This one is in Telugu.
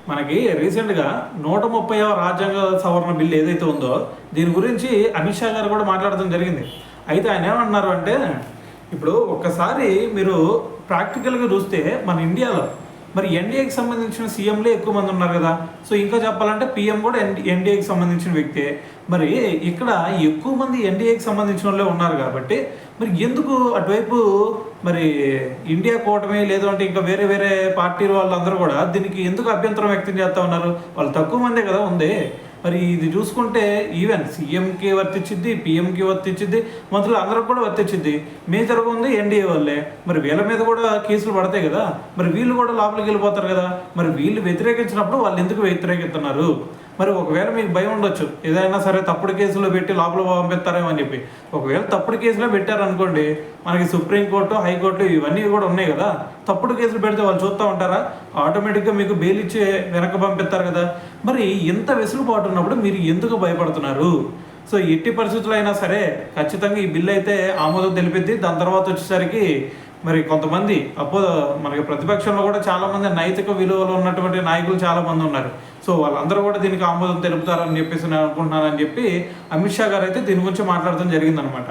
మనకి రీసెంట్గా 130వ రాజ్యాంగ సవరణ బిల్ ఏదైతే ఉందో దీని గురించి అమిత్ షా గారు కూడా మాట్లాడడం జరిగింది. అయితే ఆయన ఏమన్నారు అంటే, ఇప్పుడు ఒక్కసారి మీరు ప్రాక్టికల్గా చూస్తే మన ఇండియాలో మరి ఎన్డీఏకి సంబంధించిన సీఎంలే ఎక్కువ మంది ఉన్నారు కదా. సో ఇంకా చెప్పాలంటే పీఎం కూడా ఎన్డీఏకి సంబంధించిన వ్యక్తే. మరి ఇక్కడ ఎక్కువ మంది ఎన్డీఏకి సంబంధించిన వాళ్ళే ఉన్నారు కాబట్టి మరి ఎందుకు అటువైపు మరి ఇండియా కూటమి లేదు అంటే ఇంకా వేరే వేరే పార్టీల వాళ్ళందరూ కూడా దీనికి ఎందుకు అభ్యంతరం వ్యక్తం చేస్తూ ఉన్నారు? వాళ్ళు తక్కువ మందే కదా ఉంది. మరి ఇది చూసుకుంటే ఈవెన్ సీఎంకి వర్తించిద్ది, పీఎంకి వర్తించిద్ది, మంత్రులు అందరికి కూడా వర్తించిద్ది. మేజర్గా ఉంది ఎన్డీఏ వాళ్ళే. మరి వీళ్ళ మీద కూడా కేసులు పడతాయి కదా. మరి వీళ్ళు కూడా లోపలికి వెళ్ళిపోతారు కదా. మరి వీళ్ళు వ్యతిరేకించినప్పుడు వాళ్ళు ఎందుకు వ్యతిరేకిస్తున్నారు? మరి ఒకవేళ మీకు భయం ఉండొచ్చు, ఏదైనా సరే తప్పుడు కేసులో పెట్టి లోపల పంపిస్తారేమో అని చెప్పి. ఒకవేళ తప్పుడు కేసులో పెట్టారనుకోండి, మనకి సుప్రీంకోర్టు, హైకోర్టు ఇవన్నీ కూడా ఉన్నాయి కదా. తప్పుడు కేసులు పెడితే వాళ్ళు చూస్తూ ఉంటారా? ఆటోమేటిక్గా మీకు బెయిల్ ఇచ్చి వెనక్కి పంపిస్తారు కదా. మరి ఇంత వెసులుబాటు ఉన్నప్పుడు మీరు ఎందుకు భయపడుతున్నారు? సో ఎట్టి పరిస్థితుల్లో అయినా సరే ఖచ్చితంగా ఈ బిల్లు అయితే ఆమోదం తెలిపిద్ది. దాని తర్వాత వచ్చేసరికి మరి కొంతమంది మనకి ప్రతిపక్షంలో కూడా చాలామంది నైతిక విలువలు ఉన్నటువంటి నాయకులు చాలామంది ఉన్నారు. సో వాళ్ళందరూ కూడా దీనికి ఆమోదం తెలుపుతారని చెప్పేసి నేను అనుకుంటున్నానని చెప్పి అమిత్ షా గారు అయితే దీని గురించి మాట్లాడడం జరిగిందనమాట.